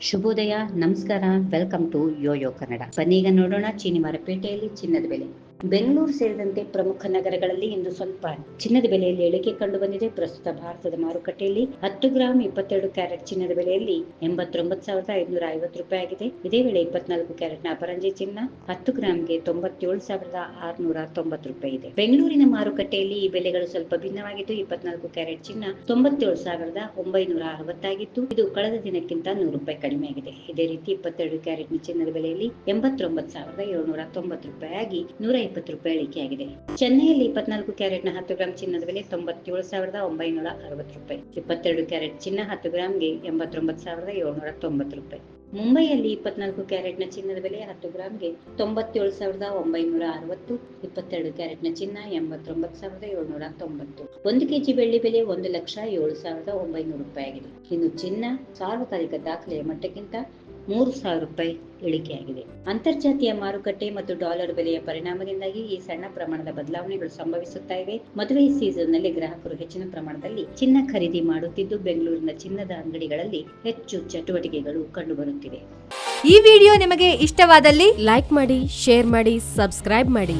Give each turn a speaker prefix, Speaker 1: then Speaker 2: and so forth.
Speaker 1: ಶುಭೋದಯ, ನಮಸ್ಕಾರ, welcome to Yoyo Kannada. ಬನ್ನೀಗ ನೋಡೋಣ ಚೀನಿ ಮಾರುಕಟ್ಟೆಯಲ್ಲಿ ಚಿನ್ನದ ಬೆಲೆ. ಬೆಂಗಳೂರು ಸೇರಿದಂತೆ ಪ್ರಮುಖ ನಗರಗಳಲ್ಲಿ ಇಂದು ಸ್ವಲ್ಪ ಚಿನ್ನದ ಬೆಲೆಯಲ್ಲಿ ಇಳಿಕೆ ಕಂಡು ಬಂದಿದೆ. ಪ್ರಸ್ತುತ ಭಾರತದ ಮಾರುಕಟ್ಟೆಯಲ್ಲಿ 10 ಗ್ರಾಂ 22 ಕ್ಯಾರೆಟ್ ಚಿನ್ನದ ಬೆಲೆಯಲ್ಲಿ 89,550 ರೂಪಾಯಿ ಆಗಿದೆ. ಇದೇ ವೇಳೆ 24 ಕ್ಯಾರೆಟ್ನ ಅಪರಂಜಿ ಚಿನ್ನ 10 ಗ್ರಾಂಗೆ 97,690 ರೂಪಾಯಿ ಇದೆ. ಬೆಂಗಳೂರಿನ ಮಾರುಕಟ್ಟೆಯಲ್ಲಿ ಈ ಬೆಲೆಗಳು ಸ್ವಲ್ಪ ಭಿನ್ನವಾಗಿದ್ದು, 24 ಕ್ಯಾರೆಟ್ ಚಿನ್ನ 97,960 ಆಗಿತ್ತು. ಇದು ಕಳೆದ ದಿನಕ್ಕಿಂತ 100 ರೂಪಾಯಿ ಕಡಿಮೆಯಾಗಿದೆ. ಇದೇ ರೀತಿ 22 ಕ್ಯಾರೆಟ್ನ ಚಿನ್ನದ ಬೆಲೆಯಲ್ಲಿ 89,790 ರೂಪಾಯಿ ಆಗಿ 120 ರೂಪಾಯಿ ಇಳಿಕೆಯಾಗಿದೆ. ಚೆನ್ನೈಯಲ್ಲಿ 24 ಕ್ಯಾರೆಟ್ನ 10 ಗ್ರಾಂ ಚಿನ್ನದ ಬೆಲೆ 97,960 ರೂಪಾಯಿ. 22 ಕ್ಯಾರೆಟ್ ಚಿನ್ನ 10 ಗ್ರಾಂಗೆ 89,790 ರೂಪಾಯಿ. ಮುಂಬೈಯಲ್ಲಿ 24 ಕ್ಯಾರೆಟ್ನ ಚಿನ್ನದ ಬೆಲೆ 10 ಗ್ರಾಂಗೆ 97,960. 22 ಕ್ಯಾರೆಟ್ನ ಚಿನ್ನ 89,790. 1 ಕೆಜಿ ಬೆಳ್ಳಿ ಬೆಲೆ 1,07,900 ರೂಪಾಯಿ ಆಗಿದೆ. ಇನ್ನು ಚಿನ್ನ ಸಾರ್ವಕಾಲಿಕ ದಾಖಲೆಯ ಮಟ್ಟಕ್ಕಿಂತ 3,000 ರೂಪಾಯಿ ಇಳಿಕೆಯಾಗಿದೆ. ಅಂತರ್ಜಾತೀಯ ಮಾರುಕಟ್ಟೆ ಮತ್ತು ಡಾಲರ್ ಬೆಲೆಯ ಪರಿಣಾಮದಿಂದಾಗಿ ಈ ಸಣ್ಣ ಪ್ರಮಾಣದ ಬದಲಾವಣೆಗಳು ಸಂಭವಿಸುತ್ತಾ ಇವೆ. ಮದುವೆ ಸೀಸನ್ನಲ್ಲಿ ಗ್ರಾಹಕರು ಹೆಚ್ಚಿನ ಪ್ರಮಾಣದಲ್ಲಿ ಚಿನ್ನ ಖರೀದಿ ಮಾಡುತ್ತಿದ್ದು, ಬೆಂಗಳೂರಿನ ಚಿನ್ನದ ಅಂಗಡಿಗಳಲ್ಲಿ ಹೆಚ್ಚು ಚಟುವಟಿಕೆಗಳು ಕಂಡುಬರುತ್ತಿವೆ.
Speaker 2: ಈ ವಿಡಿಯೋ ನಿಮಗೆ ಇಷ್ಟವಾದಲ್ಲಿ ಲೈಕ್ ಮಾಡಿ, ಶೇರ್ ಮಾಡಿ, ಸಬ್ಸ್ಕ್ರೈಬ್ ಮಾಡಿ.